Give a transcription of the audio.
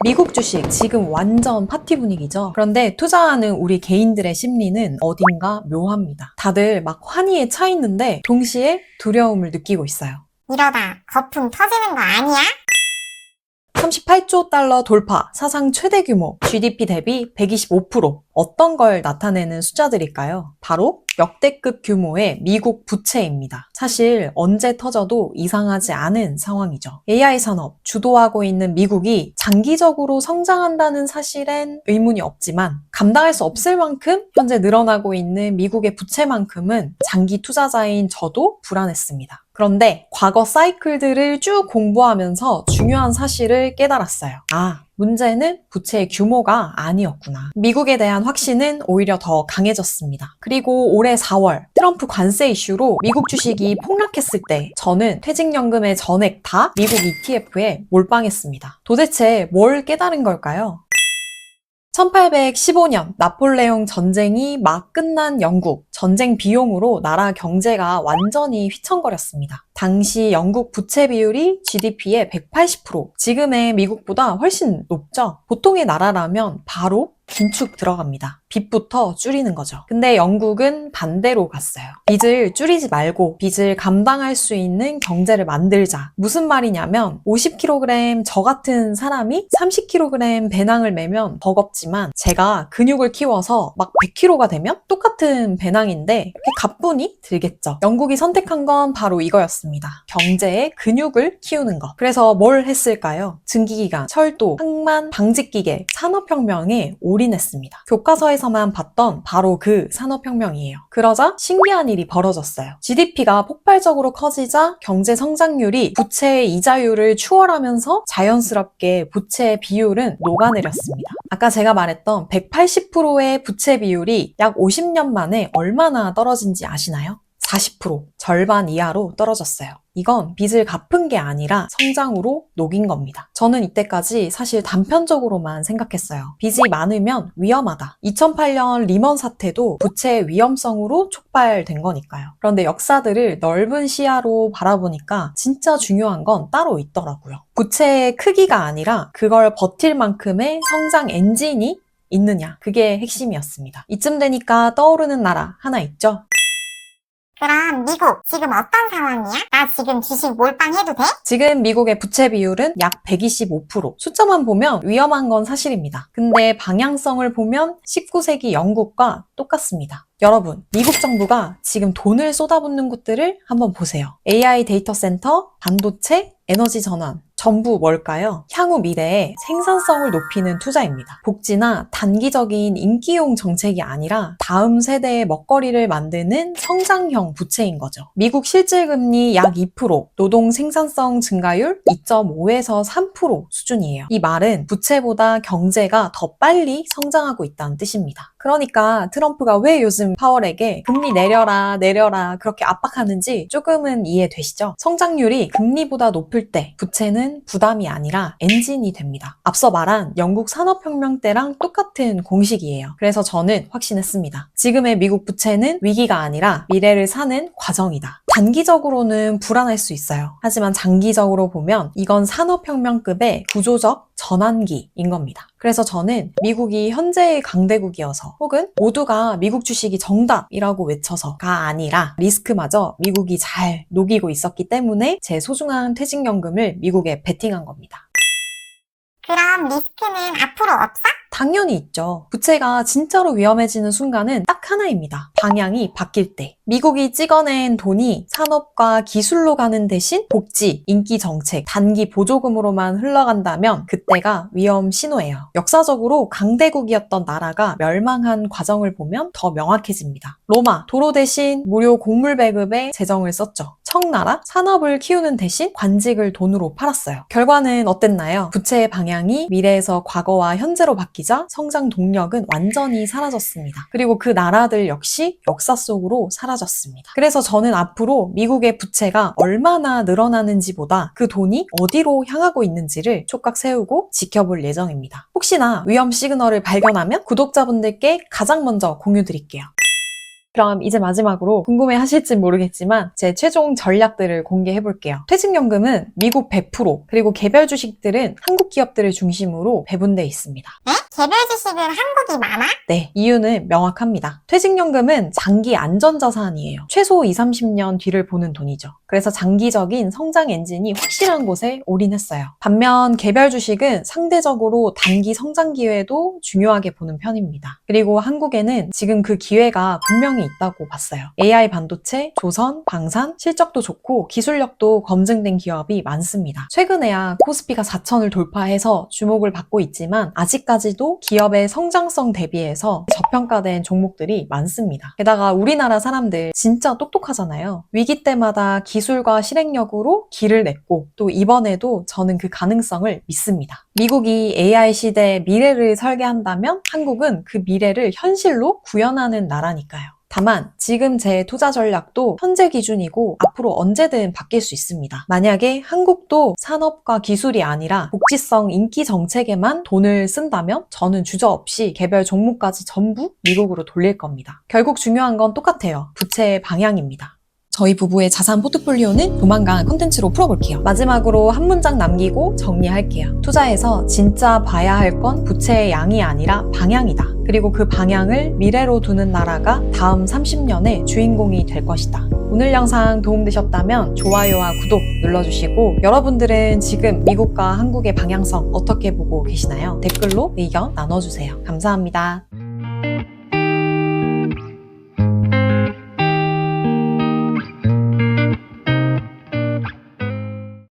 미국 주식 지금 완전 파티 분위기죠. 그런데 투자하는 우리 개인들의 심리는 어딘가 묘합니다. 다들 막 환희에 차 있는데 동시에 두려움을 느끼고 있어요. 이러다 거품 터지는 거 아니야? 38조 달러 돌파, 사상 최대 규모, GDP 대비 125%. 어떤 걸 나타내는 숫자들일까요? 바로 역대급 규모의 미국 부채입니다. 사실 언제 터져도 이상하지 않은 상황이죠. AI 산업 주도하고 있는 미국이 장기적으로 성장한다는 사실엔 의문이 없지만 감당할 수 없을 만큼 현재 늘어나고 있는 미국의 부채만큼은 장기 투자자인 저도 불안했습니다. 그런데 과거 사이클들을 쭉 공부하면서 중요한 사실을 깨달았어요. 문제는 부채의 규모가 아니었구나. 미국에 대한 확신은 오히려 더 강해졌습니다. 그리고 올해 4월 트럼프 관세 이슈로 미국 주식이 폭락했을 때 저는 퇴직연금의 전액 다 미국 ETF에 몰빵했습니다. 도대체 뭘 깨달은 걸까요? 1815년 나폴레옹 전쟁이 막 끝난 영국, 전쟁 비용으로 나라 경제가 완전히 휘청거렸습니다. 당시 영국 부채 비율이 GDP의 180%, 지금의 미국보다 훨씬 높죠? 보통의 나라라면 바로 긴축 들어갑니다. 빚부터 줄이는 거죠. 근데 영국은 반대로 갔어요. 빚을 줄이지 말고 빚을 감당할 수 있는 경제를 만들자. 무슨 말이냐면 50kg 저 같은 사람이 30kg 배낭을 메면 버겁지만 제가 근육을 키워서 막 100kg가 되면 똑같은 배낭인데 가뿐히 들겠죠. 영국이 선택한 건 바로 이거였습니다. 경제의 근육을 키우는 것. 그래서 뭘 했을까요? 증기기관, 철도, 항만, 방직기계, 산업혁명에 올인했습니다. 교과서에서만 봤던 바로 그 산업혁명이에요. 그러자 신기한 일이 벌어졌어요. GDP가 폭발적으로 커지자 경제 성장률이 부채의 이자율을 추월하면서 자연스럽게 부채의 비율은 녹아내렸습니다. 아까 제가 말했던 180%의 부채 비율이 약 50년 만에 얼마나 떨어진지 아시나요? 40%, 절반 이하로 떨어졌어요. 이건 빚을 갚은 게 아니라 성장으로 녹인 겁니다. 저는 이때까지 사실 단편적으로만 생각했어요. 빚이 많으면 위험하다. 2008년 리먼 사태도 부채의 위험성으로 촉발된 거니까요. 그런데 역사들을 넓은 시야로 바라보니까 진짜 중요한 건 따로 있더라고요. 부채의 크기가 아니라 그걸 버틸 만큼의 성장 엔진이 있느냐. 그게 핵심이었습니다. 이쯤 되니까 떠오르는 나라 하나 있죠? 그럼 미국 지금 어떤 상황이야? 나 지금 주식 몰빵해도 돼? 지금 미국의 부채 비율은 약 125%. 숫자만 보면 위험한 건 사실입니다. 근데 방향성을 보면 19세기 영국과 똑같습니다. 여러분, 미국 정부가 지금 돈을 쏟아붓는 곳들을 한번 보세요. AI 데이터 센터, 반도체, 에너지 전환. 전부 뭘까요? 향후 미래에 생산성을 높이는 투자입니다. 복지나 단기적인 인기용 정책이 아니라 다음 세대의 먹거리를 만드는 성장형 부채인 거죠. 미국 실질금리 약 2%, 노동 생산성 증가율 2.5에서 3% 수준이에요. 이 말은 부채보다 경제가 더 빨리 성장하고 있다는 뜻입니다. 그러니까 트럼프가 왜 요즘 파월에게 금리 내려라 내려라 그렇게 압박하는지 조금은 이해되시죠? 성장률이 금리보다 높을 때 부채는 부담이 아니라 엔진이 됩니다. 앞서 말한 영국 산업혁명 때랑 똑같은 공식이에요. 그래서 저는 확신했습니다. 지금의 미국 부채는 위기가 아니라 미래를 사는 과정이다. 단기적으로는 불안할 수 있어요. 하지만 장기적으로 보면 이건 산업혁명급의 구조적 전환기인 겁니다. 그래서 저는 미국이 현재의 강대국이어서 혹은 모두가 미국 주식이 정답이라고 외쳐서가 아니라 리스크마저 미국이 잘 녹이고 있었기 때문에 제 소중한 퇴직연금을 미국에 베팅한 겁니다. 그럼 리스크는 앞으로 없어? 당연히 있죠. 부채가 진짜로 위험해지는 순간은 딱 하나입니다. 방향이 바뀔 때. 미국이 찍어낸 돈이 산업과 기술로 가는 대신 복지, 인기 정책, 단기 보조금으로만 흘러간다면 그때가 위험 신호예요. 역사적으로 강대국이었던 나라가 멸망한 과정을 보면 더 명확해집니다. 로마, 도로 대신 무료 곡물 배급에 재정을 썼죠. 청나라, 산업을 키우는 대신 관직을 돈으로 팔았어요. 결과는 어땠나요? 부채의 방향이 미래에서 과거와 현재로 바뀌자 성장 동력은 완전히 사라졌습니다. 그리고 그 나라들 역시 역사 속으로 사라졌습니다. 그래서 저는 앞으로 미국의 부채가 얼마나 늘어나는지보다 그 돈이 어디로 향하고 있는지를 촉각 세우고 지켜볼 예정입니다. 혹시나 위험 시그널을 발견하면 구독자분들께 가장 먼저 공유 드릴게요. 그럼 이제 마지막으로 궁금해 하실지 모르겠지만 제 최종 전략들을 공개해 볼게요. 퇴직연금은 미국 100%, 그리고 개별 주식들은 한국 기업들을 중심으로 배분돼 있습니다. 네? 개별 주식은 한국이 많아? 네, 이유는 명확합니다. 퇴직연금은 장기 안전자산이에요. 최소 20, 30년 뒤를 보는 돈이죠. 그래서 장기적인 성장 엔진이 확실한 곳에 올인했어요. 반면 개별 주식은 상대적으로 단기 성장 기회도 중요하게 보는 편입니다. 그리고 한국에는 지금 그 기회가 분명히 있다고 봤어요. AI 반도체, 조선, 방산, 실적도 좋고 기술력도 검증된 기업이 많습니다. 최근에야 코스피가 4천을 돌파해서 주목을 받고 있지만 아직까지도 기업의 성장성 대비해서 저평가된 종목들이 많습니다. 게다가 우리나라 사람들 진짜 똑똑하잖아요. 위기 때마다 기술과 실행력으로 길을 냈고 또 이번에도 저는 그 가능성을 믿습니다. 미국이 AI 시대의 미래를 설계한다면 한국은 그 미래를 현실로 구현하는 나라니까요. 다만 지금 제 투자 전략도 현재 기준이고 앞으로 언제든 바뀔 수 있습니다. 만약에 한국도 산업과 기술이 아니라 복지성 인기 정책에만 돈을 쓴다면 저는 주저없이 개별 종목까지 전부 미국으로 돌릴 겁니다. 결국 중요한 건 똑같아요. 부채의 방향입니다. 저희 부부의 자산 포트폴리오는 조만간 콘텐츠로 풀어볼게요. 마지막으로 한 문장 남기고 정리할게요. 투자에서 진짜 봐야 할 건 부채의 양이 아니라 방향이다. 그리고 그 방향을 미래로 두는 나라가 다음 30년의 주인공이 될 것이다. 오늘 영상 도움되셨다면 좋아요와 구독 눌러주시고 여러분들은 지금 미국과 한국의 방향성 어떻게 보고 계시나요? 댓글로 의견 나눠주세요. 감사합니다.